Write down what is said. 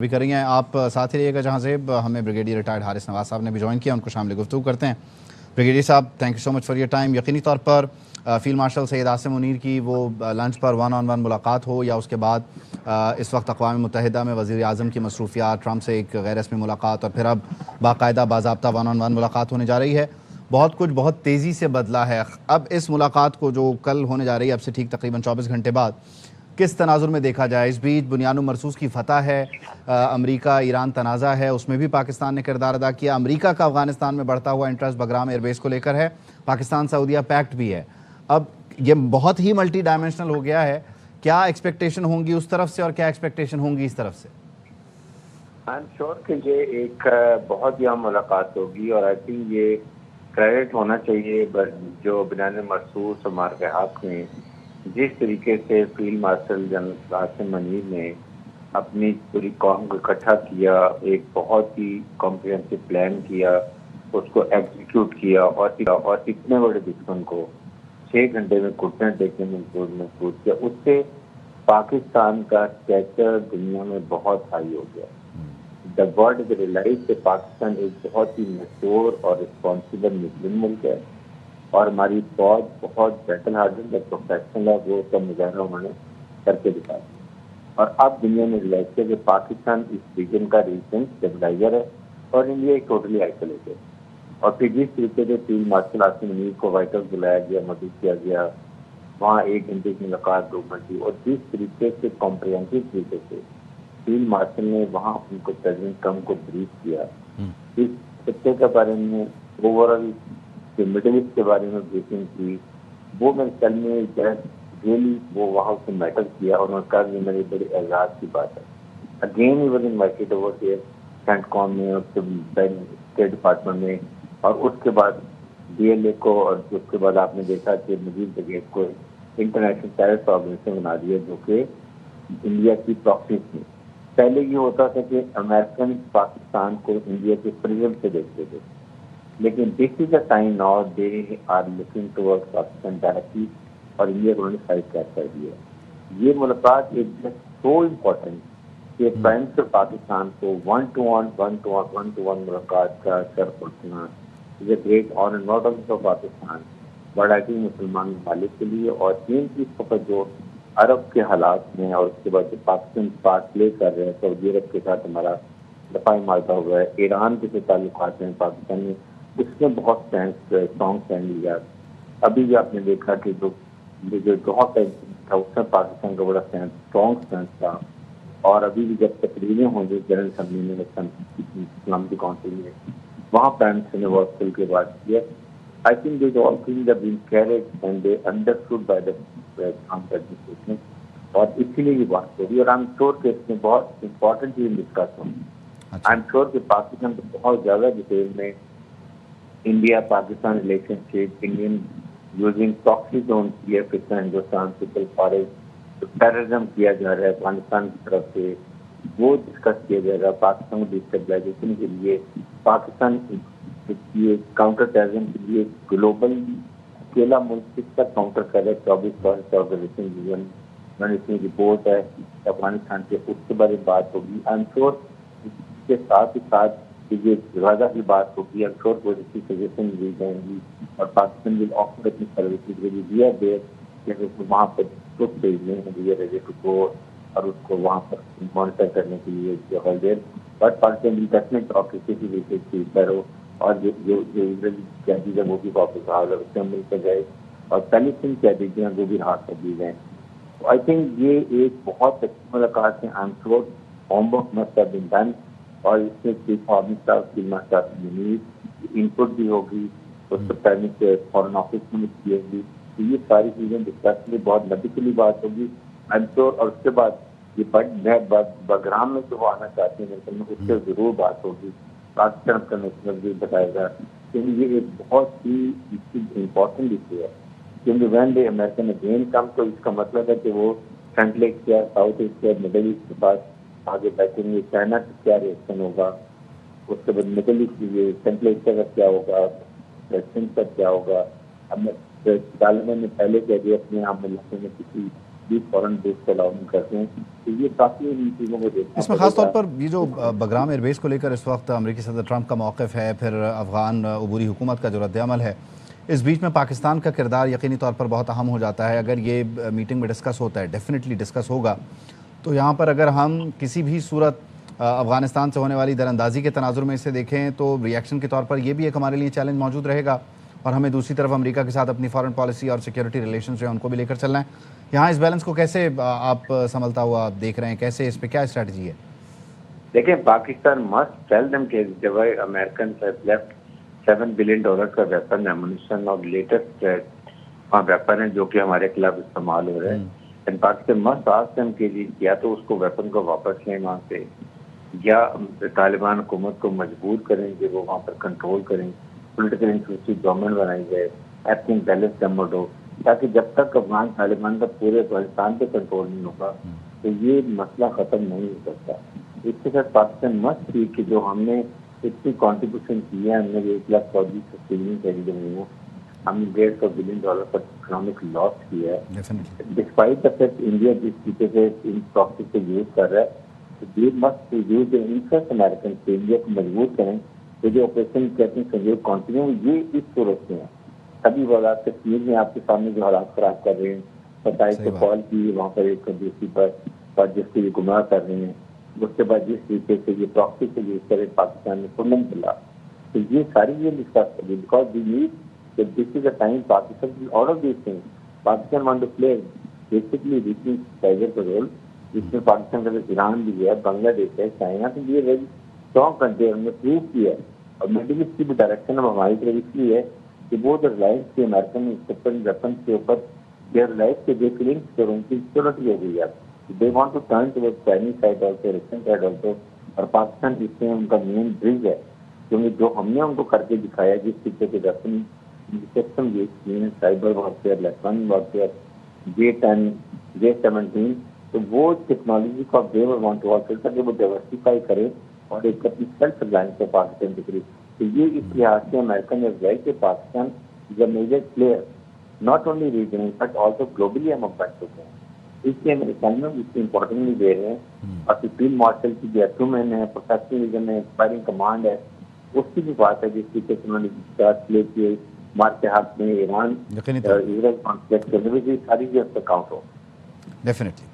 بھی کر رہی ہیں آپ ساتھ ہی رہیے گا جہاں سے ہمیں بریگیڈیئر ریٹائرڈ حارث نواز صاحب نے بھی جوائن کیا، ان کو شامل گفتگو کرتے ہیں۔ بریگیڈیئر صاحب thank you so much for your time. یقینی طور پر فیلڈ مارشل سید عاصم منیر کی وہ لنچ پر 1-on-1 ملاقات ہو یا اس کے بعد اس وقت اقوام متحدہ میں وزیر اعظم کی مصروفیات، ٹرمپ سے ایک غیر رسمی ملاقات اور پھر اب باقاعدہ باضابطہ 1-on-1 ملاقات ہونے جا رہی ہے، بہت کچھ بہت تیزی سے بدلا ہے۔ اب اس ملاقات کو جو کل ہونے جا رہی ہے اب سے ٹھیک تقریباً 24 گھنٹے بعد کس تناظر میں دیکھا جائے؟ اس بیچ بنیان و مرصوص کی فتح ہے، امریکہ ایران تنازع ہے، اس میں بھی پاکستان نے کردار ادا کیا۔ امریکہ کا افغانستان میں بڑھتا ہوا انٹرسٹ بگرام ایئر بیس کو لے کر ہے، پاکستان سعودیہ پیکٹ بھی ہے۔ اب یہ بہت ہی ملٹی ڈائمینشنل ہو گیا ہے، کیا ایکسپیکٹیشن ہوں گی اس طرف سے اور کیا ایکسپیکٹیشن ہوں گی اس طرف سے؟ آئی ایم شیور کہ یہ ایک بہت ہی اہم ملاقات ہوگی اور آئی تھنک یہ کریڈٹ ہونا چاہیے جو بنیان مرصوص اور مارک حق نے جس طریقے سے field marshal general Asim Munir نے اپنی پوری قوم کو اکٹھا کیا، ایک بہت ہی کمپریہنسو پلان کیا، اس کو ایگزیکیوٹ کیا اور اتنے بڑے دشمن کو 6 گھنٹے میں گھٹنے ٹیکنے میں مجبور کیا، اس سے پاکستان کا اسٹیچر دنیا میں بہت ہائی ہو گیا۔ دا ورلڈ ریئلائز کہ پاکستان ایک بہت ہی میچور اور رسپانسبل مسلم ملک ہے اور ہماری فوج بہت بیٹل ہارڈنڈ اور پروفیشنل ہے، وہ سب مظاہرہ انہوں نے کر کے دکھا دیا۔ اور اب دنیا میں ریئلائز کیا کہ پاکستان اس ریجن کا ریجن اسٹیبلائزر ہے اور انڈیا ایک ٹوٹلی آئسولیٹڈ۔ اور پھر جس طریقے سے فیلڈ مارشل عاصم منیر کو وائٹ ہاؤس بلایا گیا، مدعو کیا گیا، وہاں 1 گھنٹے کی ملاقات 2 گھنٹے، اور جس طریقے سے کمپریہنسو طریقے سے فیلڈ مارشل نے وہاں ان کو پریزیڈنٹ ٹرمپ کو بریف کیا، اس خطے کے بارے میں اوور آل مڈل ایسٹ کے بارے میں بریفنگ کی، وہ میرے خیال میں ریئلی وہ وہاں سے میٹر کیا اور انہوں نے کہا کہ میرے بڑے اعزاز کی بات ہے۔ Again he was invited over here CENTCOM میں اور اسٹیٹ ڈپارٹمنٹ میں، اور اس کے بعد ڈی ایل اے کو، اور اس کے بعد آپ نے دیکھا کہ مزید بریگیڈ کو انٹرنیشنل ٹیررسٹ آرگنائزیشن بنا دیا جو کہ انڈیا کی پراکسی تھی۔ پہلے یہ ہوتا تھا کہ امریکن پاکستان کو انڈیا کے پرزم سے دیکھتے تھے، لیکن this is the time now they are looking toward Pakistan directly, اور انڈیا کو انہوں نے سائڈ کیپ کر دیا۔ یہ ملاقات ایک سو امپورٹنٹ کہ پرائم منسٹر پاکستان کو 1-to-1 ملاقات کا شرف رکھنا is a great honour not only for Pakistan but I think مسلمان ممالک کے لیے، اور چین کی اس وقت جو عرب کے حالات میں اور اس کے بعد جو پاکستان پارٹ پلے کر رہے ہیں، سعودی عرب کے ساتھ ہمارا دفاعی معاہدہ ہوا ہے، ایران کے جو تعلقات ہیں پاکستان میں، اس میں بہت اسٹرانگ اسٹینڈ لیا۔ ابھی بھی آپ نے دیکھا کہ جو بہت تھا اس میں پاکستان کا بڑا اسٹرانگ اسٹینڈ تھا، اور ابھی بھی جب تقریریں ہوں گی جنرل اسمبلی میں سلامتی کونسل میں، وہاں پرائم منسٹر نے ورک کھل کے بات کی ہے۔ I think these all things have been carried and they understood by the Trump administration، اور اسی لیے یہ بات ہوگی، اور I'm sure کہ اس میں بہت امپورٹنٹ چیز ڈسکس ہوگی۔ I'm sure کہ پاکستان کو بہت زیادہ ڈیٹیل میں انڈیا پاکستان ریلیشن شپ، انڈین یوزنگ پراکسی زون کیا کتنا ہندوستان پیپل فارسٹ ٹیررزم کیا جا رہا ہے افغانستان کی طرف سے، وہ ڈسکس کیا جائے گا۔ پاکستان کو ڈسٹیبلائزیشن کے لیے، پاکستان یہ کاؤنٹر ٹیررزم کے لیے گلوبل اکیلا ملک کس کا کاؤنٹر کر رہا ہے 24 فارسٹ آرگنائزیشن میں اس میں رپورٹ ہے افغانستان کے، اس کے بارے میں بات ہوگی۔ آئی ایم شیور اس کے ساتھ ہی ساتھ یہ زیادہ کی بات ہوگی، I am sure positive suggestion دی جائیں گی، اور پاکستان ول آفر اپنی سروسز ریڈی دیا دیر کہ وہاں پر ٹرپ بھیجنے ہیں ریڈی ٹو گو، اور اس کو وہاں پر مانیٹر کرنے کے لیے there, but Pakistan will definite of کسی بھی کرو، اور جو قیدی ہے وہ بھی واپس مل کر گئے، اور پیلسٹین قیدی ہیں وہ بھی رہا کر دی گئے۔ آئی تھنک یہ ایک بہت اچھی ملاقات ہے۔ آئی am sure home work must have been done, اور اس میں chief of field marshal Asim Munir input بھی ہوگی، اس سے پہلے فارن آفس میں کی ہوگی، تو یہ ساری چیزیں ڈسکس کے لیے بہت لمبی چلی بات ہوگی آئی ایم شیور۔ اور اس کے بعد یہ بگرام میں جو وہ آنا چاہتے ہیں اس سے ضرور بات ہوگی، پاکستان کا نیشنل بھی بتائے گا، کیونکہ یہ ایک بہت ہی امپورٹنٹ ایشو ہے، کیونکہ when they American again come, تو اس کا مطلب ہے کہ وہ Central Asia, South Asia, Middle East کے پاس آگے بیٹھیں گے۔ چائنا کا کیا ریئیکشن ہوگا، اس کے بعد مڈل ایسٹ کی سینٹرل ایشیا کا کیا ہوگا، سندھ کا کیا ہوگا۔ اب طالبان نے پہلے کہہ دیا اپنے عام علاقے میں کسی بھی فورن بیس کو الاؤ نہیں کرتے ہیں. تو یہ کافی ان چیزوں کو دیکھنا اس میں خاص طور پر یہ جو بگرام ایئر بیس کو لے کر اس وقت امریکی صدر ٹرمپ کا موقف ہے، پھر افغان عبوری حکومت کا جو رد عمل ہے، اس بیچ میں پاکستان کا کردار یقینی طور پر بہت اہم ہو جاتا ہے. اگر یہ میٹنگ میں ڈسکس ہوتا ہے، ڈیفینیٹلی ڈسکس ہوگا، تو یہاں پر اگر ہم کسی بھی صورت افغانستان سے ہونے والی دراندازی کے تناظر میں اسے دیکھیں تو ریئیکشن کے طور پر یہ بھی ایک ہمارے لیے چیلنج موجود رہے گا، اور ہمیں دوسری طرف امریکہ کے ساتھ اپنی فارن پالیسی اور سیکیورٹی ریلیشنز جو ہیں ان کو بھی لے کر چلنا ہے. یہاں اس بیلنس کو کیسے آپ سنبھلتا ہوا دیکھ رہے ہیں، کیسے اس پہ کیا اسٹریٹجی ہے؟ دیکھیں پاکستان مسٹ ٹیل دم کہ جب امریکن لیفٹ $7 بلین کا ویپن ایمونیشن اور لیٹسٹ ویپن ہے جو کہ ہمارے خلاف استعمال ہو رہے ہیں. And Pakistan must ask them کہ یا تو اس کو ویپن کو واپس لیں وہاں سے، یا طالبان حکومت کو مجبور کریں کہ وہ وہاں پر کنٹرول کریں، پولیٹیکل انکلوسیو گورنمنٹ بنائی جائے، ایکٹنگ بیلنس گورنمنٹ ہو، تاکہ جب تک افغان طالبان کا پورے افغانستان پہ کنٹرول نہیں ہوگا تو یہ مسئلہ ختم نہیں ہو سکتا. اس کے ساتھ پاکستان مسٹ تھی کہ جو ہم نے اتنی کانٹریبیوشن کی ہے، ہم نے 1 لاکھ فوجی سسٹیننگ کری ہوئی ہیں، ہم نے $150 بلین کا اکنامک لاس کیا ہے. ڈسپائٹ دا فیکٹ انڈیا جس طریقے سے ان پراکسی کو یوز کر رہا ہے، یہ مسٹ یوز انٹرسٹ امریکن سے انڈیا کو مجبور کریں کہ جو آپریشن کہتے ہیں سنجیو کنٹینیو، یہ اس صورت میں ہے. ابھی حالات کشمیر میں آپ کے سامنے جو حالات خراب کر رہے ہیں، 27 کو کال کی وہاں پر ایک دوسری پر جس کو یہ گمراہ کر رہے ہیں، اس کے بعد جس طریقے سے یہ پراکسی کو یوز کرے پاکستان میں کلن چلا، تو یہ ساری یہ ڈسکس کر بیکاز وی نیڈ کہ this is a time Pakistan all of these things Pakistan want to play basically reaching tiger کا رول، جس میں پاکستان کا ایران بھی ہے، بنگلہ دیش ہے، چائنا، تو یہ ویری اسٹرانگ کنٹری ہم نے پروو کیا ہے. اور میڈل ایسٹ کی بھی ڈائریکشن اب ہماری طرف اس لیے ہے کہ وہ ریلائنس کے امریکن ویپن کے اوپر ریلائنس کے جو فیلنگس پر ان کی سیکورٹی ہو گئی ہے. They want to turn to Chinese side also, Russian side also, اور پاکستان اس میں ان کا مین برج ہے، کیونکہ جو ہم نے ان کو کر کے دکھایا جس طریقے کے ویپن سسٹم یہ cyber warfare, electronic warfare, J10 J17، تو وہ ٹیکنالوجی کو اب دے وانٹ ٹو آلسو تاکہ وہ ڈائیورسیفائی کرے اور ایک اپنی سیلف ریلائنس ہے پاکستان کے قریب. تو یہ اس لحاظ سے امریکن از رائٹ کہ Pakistan is a major player not only regional but also globally ہم بن چکے ہیں. اس لیے امریکن میں اس کی امپورٹنٹلی دے رہے ہیں. اور فیلڈ مارشل کی جو ایٹرومین ہے، پروفیشنلزم ہے، ایکسپائرنگ کمانڈ ہے، اس کی بھی بات ہے جس طریقے سے انہوں نے پلے کیے مار کے حق میں ایران اسرائیل کانفلکٹ کرنے میں، ساری چیز اس پہ کاؤنٹ ہو. ڈیفینیٹلی.